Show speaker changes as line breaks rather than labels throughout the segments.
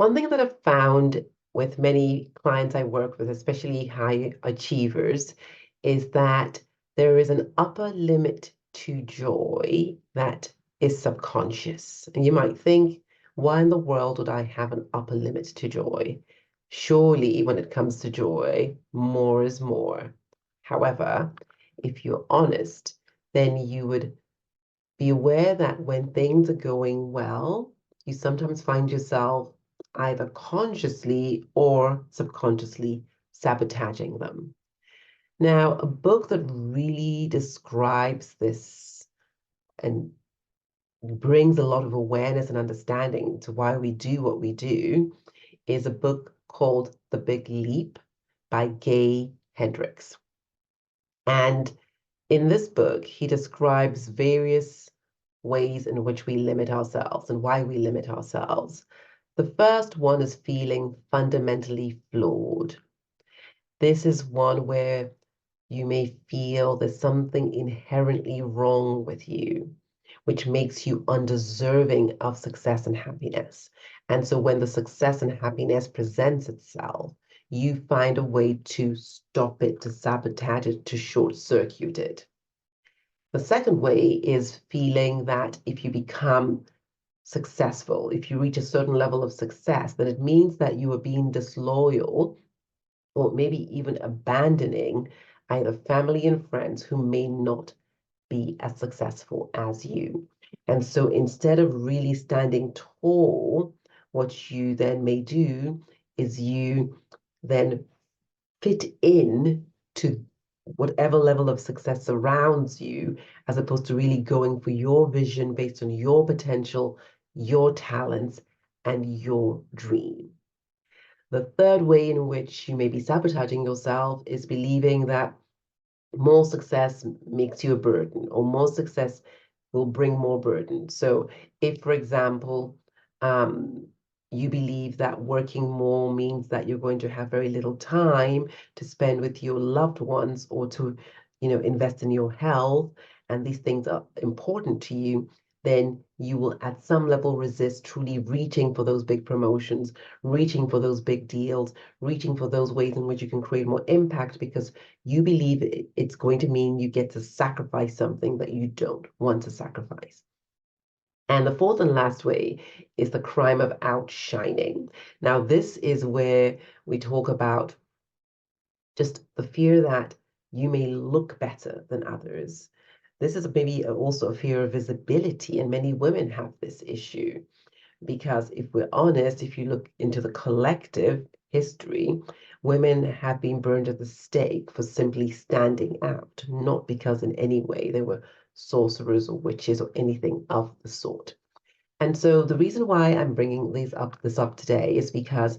One thing that I've found with many clients I work with, especially high achievers, is that there is an upper limit to joy that is subconscious. And you might think, why in the world would I have an upper limit to joy? Surely, when it comes to joy, more is more. However, if you're honest, then you would be aware that when things are going well, you sometimes find yourself either consciously or subconsciously sabotaging them. Now, a book that really describes this and brings a lot of awareness and understanding to why we do what we do is a book called The Big Leap by Gay Hendricks. And in this book, he describes various ways in which we limit ourselves and why we limit ourselves. The first one is feeling fundamentally flawed. This is one where you may feel there's something inherently wrong with you, which makes you undeserving of success and happiness. And so when the success and happiness presents itself, you find a way to stop it, to sabotage it, to short circuit it. The second way is feeling that if you become successful, if you reach a certain level of success, then it means that you are being disloyal or maybe even abandoning either family and friends who may not be as successful as you. And so instead of really standing tall, what you then may do is you then fit in to whatever level of success surrounds you, as opposed to really going for your vision based on your potential, your talents, and your dream. The third way in which you may be sabotaging yourself is believing that more success makes you a burden, or more success will bring more burden. So, if, for example, um, you believe that working more means that you're going to have very little time to spend with your loved ones or to, invest in your health, and these things are important to you, then you will at some level resist truly reaching for those big promotions, reaching for those big deals, reaching for those ways in which you can create more impact because you believe it's going to mean you get to sacrifice something that you don't want to sacrifice. And the fourth and last way is the crime of outshining. Now, this is where we talk about just the fear that you may look better than others. This is maybe also a fear of visibility, and many women have this issue. Because if we're honest, if you look into the collective history, women have been burned at the stake for simply standing out, not because in any way they were sorcerers or witches or anything of the sort. And so the reason why I'm bringing this up today is because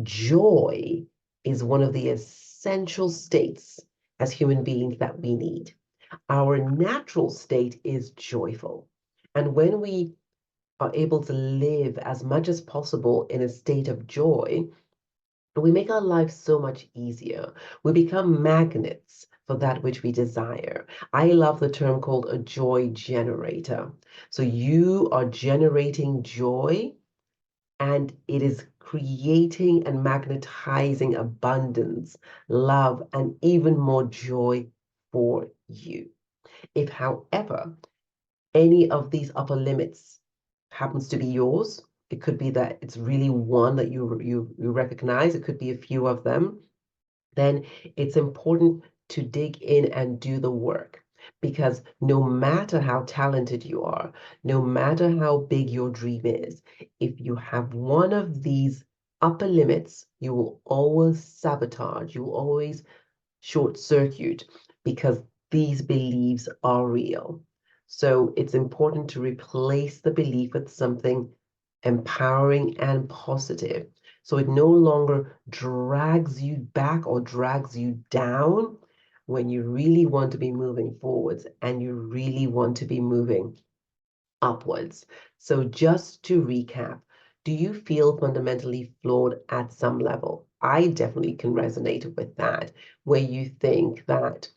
joy is one of the essential states as human beings that we need. Our natural state is joyful. And when we are able to live as much as possible in a state of joy, we make our lives so much easier. We become magnets for that which we desire. I love the term called a joy generator. So you are generating joy and it is creating and magnetizing abundance, love, and even more joy for you. If, however, any of these upper limits happens to be yours, it could be that it's really one that you recognize, it could be a few of them, then it's important to dig in and do the work. Because no matter how talented you are, no matter how big your dream is, if you have one of these upper limits, you will always sabotage, you will always short circuit because these beliefs are real. So it's important to replace the belief with something empowering and positive. So it no longer drags you back or drags you down when you really want to be moving forwards and you really want to be moving upwards. So just to recap, do you feel fundamentally flawed at some level? I definitely can resonate with that, where you think that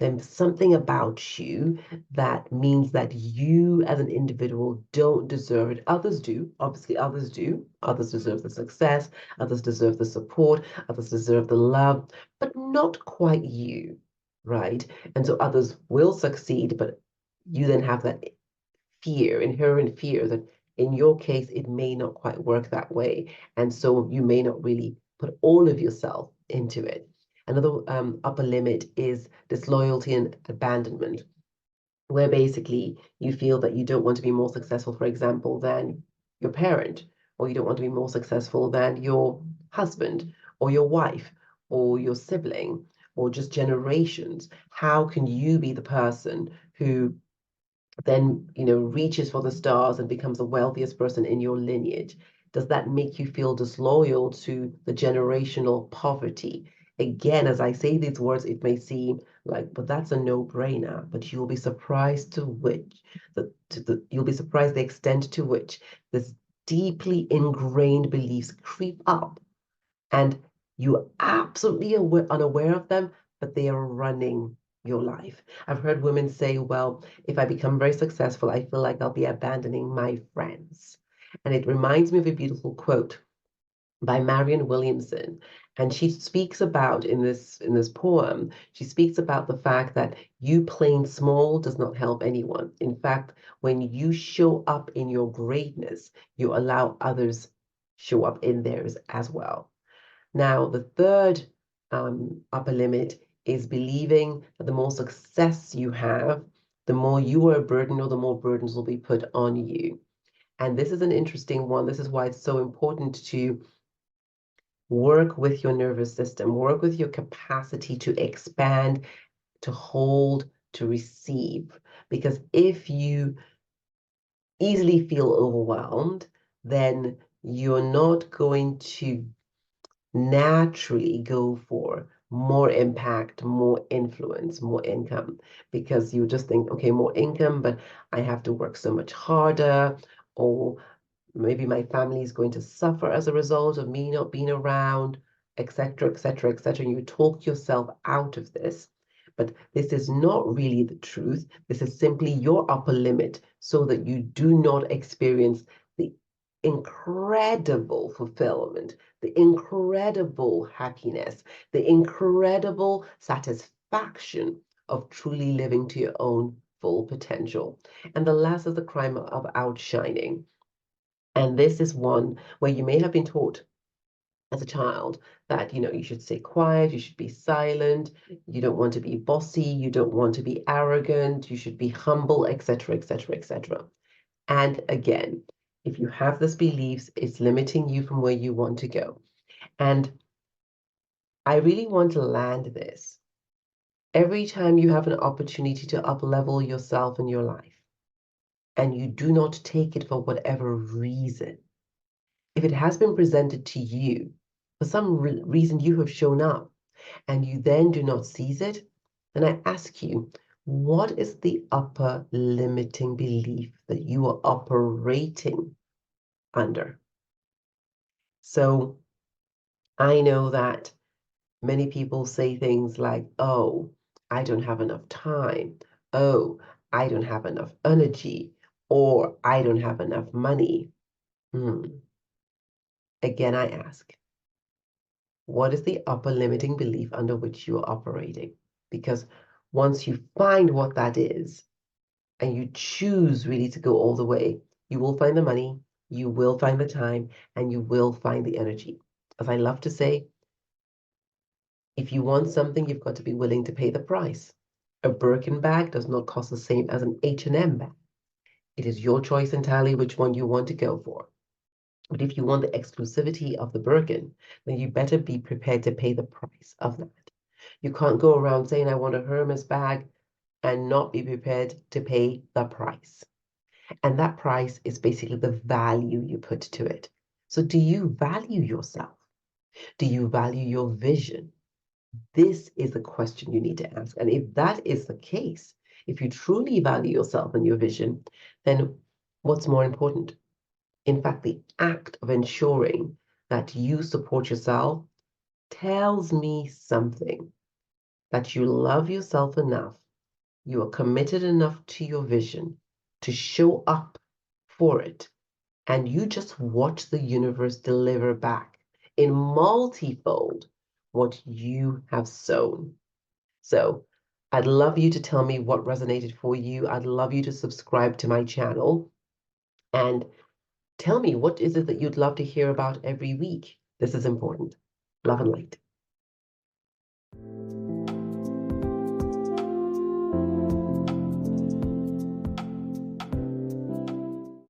There's something about you that means that you as an individual don't deserve it. Others do. Obviously, others do. Others deserve the success. Others deserve the support. Others deserve the love, but not quite you, right? And so others will succeed, but you then have that fear, inherent fear that in your case, it may not quite work that way. And so you may not really put all of yourself into it. Another upper limit is disloyalty and abandonment, where basically you feel that you don't want to be more successful, for example, than your parent, or you don't want to be more successful than your husband, or your wife, or your sibling, or just generations. How can you be the person who then reaches for the stars and becomes the wealthiest person in your lineage? Does that make you feel disloyal to the generational poverty? Again, as I say these words, it may seem like, but that's a no-brainer. But you'll be surprised you'll be surprised the extent to which this deeply ingrained beliefs creep up, and you're absolutely unaware of them, but they are running your life. I've heard women say, well, if I become very successful, I feel like I'll be abandoning my friends. And it reminds me of a beautiful quote by Marianne Williamson. And she speaks about in this poem, she speaks about the fact that you playing small does not help anyone. In fact, when you show up in your greatness, you allow others show up in theirs as well. Now, the third upper limit is believing that the more success you have, the more you are a burden, or the more burdens will be put on you. And this is an interesting one. This is why it's so important to work with your nervous system, work with your capacity to expand, to hold, to receive. Because if you easily feel overwhelmed, then you're not going to naturally go for more impact, more influence, more income, because you just think, okay, more income, but I have to work so much harder, or maybe my family is going to suffer as a result of me not being around, etc., etc., etc. And you talk yourself out of this. But this is not really the truth. This is simply your upper limit so that you do not experience the incredible fulfillment, the incredible happiness, the incredible satisfaction of truly living to your own full potential. And the last is the crime of outshining. And this is one where you may have been taught as a child that you should stay quiet, you should be silent, you don't want to be bossy, you don't want to be arrogant, you should be humble, etc., etc., etc. And again, if you have this beliefs, it's limiting you from where you want to go. And I really want to land this. Every time you have an opportunity to up-level yourself in your life, and you do not take it for whatever reason, if it has been presented to you, for some reason you have shown up, and you then do not seize it, then I ask you, what is the upper limiting belief that you are operating under? So I know that many people say things like, oh, I don't have enough time. Oh, I don't have enough energy. Or I don't have enough money. Again, I ask, what is the upper limiting belief under which you are operating? Because once you find what that is, and you choose really to go all the way, you will find the money, you will find the time, and you will find the energy. As I love to say, if you want something, you've got to be willing to pay the price. A Birkin bag does not cost the same as an H&M bag. It is your choice entirely which one you want to go for. But if you want the exclusivity of the Birkin, then you better be prepared to pay the price of that. You can't go around saying, I want a Hermes bag, and not be prepared to pay the price. And that price is basically the value you put to it. So do you value yourself? Do you value your vision? This is the question you need to ask. And if that is the case, if you truly value yourself and your vision, then what's more important? In fact, the act of ensuring that you support yourself tells me something, that you love yourself enough, you are committed enough to your vision to show up for it, and you just watch the universe deliver back in multifold what you have sown. So I'd love you to tell me what resonated for you. I'd love you to subscribe to my channel and tell me what is it that you'd love to hear about every week. This is important. Love and light.